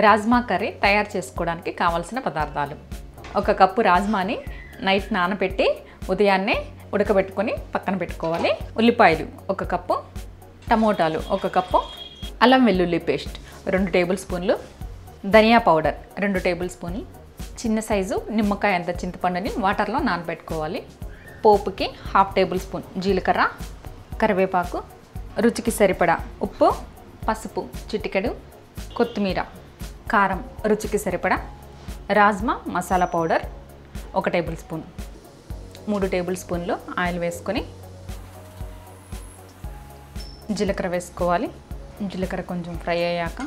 Rajma curry తయారు చేసుకోవడానికి కావాల్సిన పదార్థాలు. 1 కప్పు రాజ్మాని నైట్ నానబెట్టి ఉదయాన్నే ఉడకబెట్టుకొని పక్కన పెట్టుకోవాలి. ఉల్లిపాయలు 1 కప్పు, టమోటాలు 1 కప్పు, అల్లం వెల్లుల్లి పేస్ట్ 2 టేబుల్ స్పూన్లు, ధనియా పౌడర్ 2 టేబుల్ స్పూన్లు, చిన్న సైజు నిమ్మకాయ అంత చింతపండుని వాటర్లో నానబెట్టుకోవాలి. పోపుకి 1/2 టేబుల్ స్పూన్ జీలకర్ర, కరివేపాకు, రుచికి సరిపడా ఉప్పు, పసుపు చిటికెడు, కొత్తిమీర, కారం రుచికి సరిపడా, rajma masala powder 1 table spoon, 3 table స్పూన్లు ఆయిల్ వేసుకొని జీలకర్ర వేసుకోవాలి. జీలకర్ర కొంచెం ఫ్రై అయ్యాక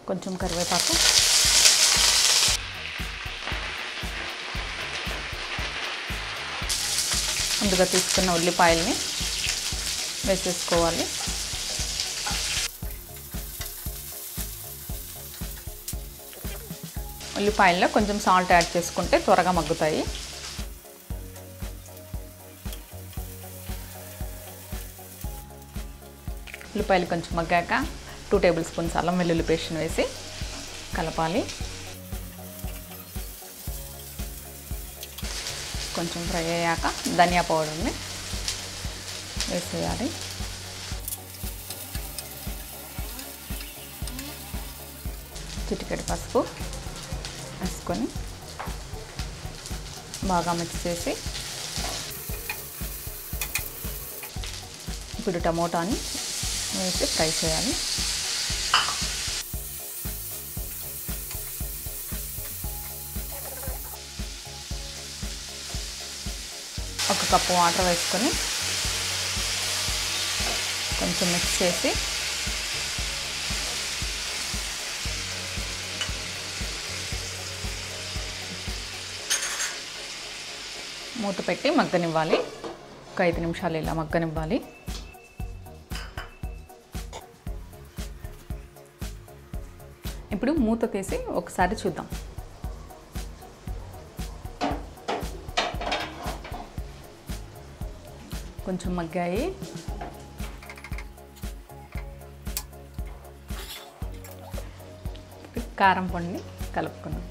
కొంచెం కరివేపాకు, ముందుగా తీసుకున్న ఉల్లిపాయల్ని వేసేసుకోవాలి. ఉల్లిపాయల్లో కొంచెం సాల్ట్ యాడ్ చేసుకుంటే త్వరగా మగ్గుతాయి. ఉల్లిపాయలు కొంచెం మగ్గాక 2 టేబుల్ స్పూన్స్ అల్లం వెల్లుల్లి పేస్ట్ వేసి కలపాలి. కొంచెం ఫ్రై అయ్యాక ధనియా పౌడర్ని వేసేయాలి. చిటికెడు పసుపు వేసుకొని బాగా మిక్స్ చేసి ఇప్పుడు టమోటాని వేసి ఫ్రై చేయాలి. ఒక కప్పు వాటర్ వేసుకొని కొంచెం మిక్స్ చేసి మూత పెట్టి మగ్గనివ్వాలి. ఒక 5 నిమిషాలు ఇలా మగ్గనివ్వాలి. ఇప్పుడు మూత తీసి ఒకసారి చూద్దాం. కొంచెం మగ్గాయి. కారం పొడిని కలుపుకున్నాం.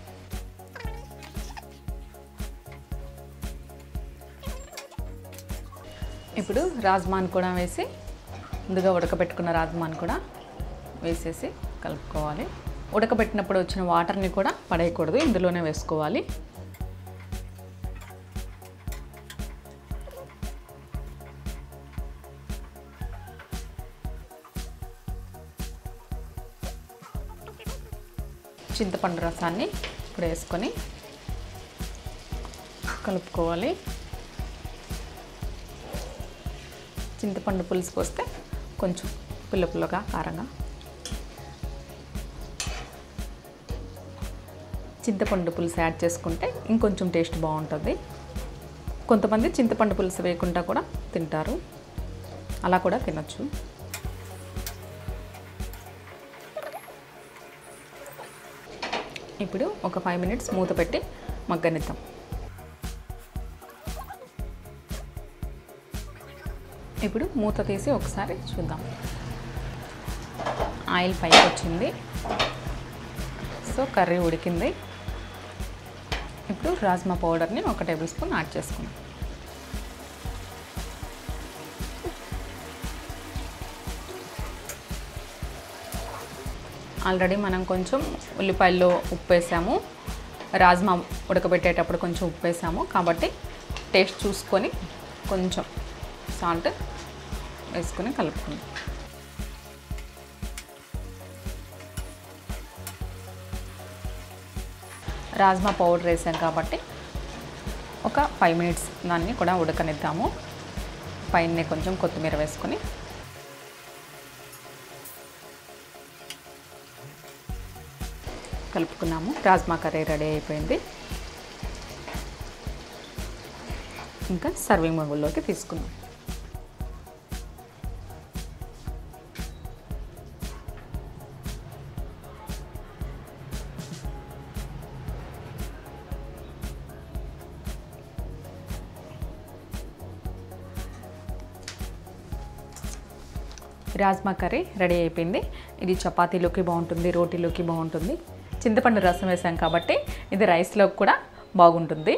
ఇప్పుడు రాజ్మాని కూడా వేసి ముందుగా ఉడకబెట్టుకున్న రాజ్మాని కూడా వేసేసి కలుపుకోవాలి. ఉడకబెట్టినప్పుడు వచ్చిన వాటర్ని కూడా పడేయకూడదు, ఇందులోనే వేసుకోవాలి. చింతపండు రసాన్ని ఇప్పుడు వేసుకొని కలుపుకోవాలి. చింతపండు పులుసు పోస్తే కొంచెం పుల్ల పుల్లగా కారంగా, చింతపండు పులుసు యాడ్ చేసుకుంటే ఇంకొంచెం టేస్ట్ బాగుంటుంది. కొంతమంది చింతపండు పులుసు వేయకుండా కూడా తింటారు, అలా కూడా తినొచ్చు. ఇప్పుడు ఒక 5 మినిట్స్ మూత పెట్టి మగ్గనిద్దాం. ఇప్పుడు మూత తీసి ఒకసారి చూద్దాం. ఆయిల్ పైకి వచ్చింది, సో కర్రీ ఉడికింది. ఇప్పుడు రాజ్మా పౌడర్ని 1 టేబుల్ స్పూన్ యాడ్ చేసుకున్నాం. ఆల్రెడీ మనం కొంచెం ఉల్లిపాయల్లో ఉప్పు వేసాము, రాజ్మా ఉడకబెట్టేటప్పుడు కొంచెం ఉప్పు వేసాము కాబట్టి టేస్ట్ చూసుకొని కొంచెం సాల్ట్ వేసుకొని కలుపుకుందాం. రాజ్మా పౌడర్ వేసాం కాబట్టి ఒక 5 మినిట్స్ దాన్ని కూడా ఉడకనిద్దాము. పైన కొంచెం కొత్తిమీర వేసుకొని కలుపుకున్నాము. రాజ్మా కర్రీ రెడీ అయిపోయింది. ఇంకా సర్వింగ్ బౌల్లోకి తీసుకుందాం. రాజ్మా కర్రీ రెడీ అయిపోయింది. ఇది చపాతీలోకి బాగుంటుంది, రోటీలోకి బాగుంటుంది. చింతపండు రసం వేసాం కాబట్టి ఇది రైస్లోకి కూడా బాగుంటుంది.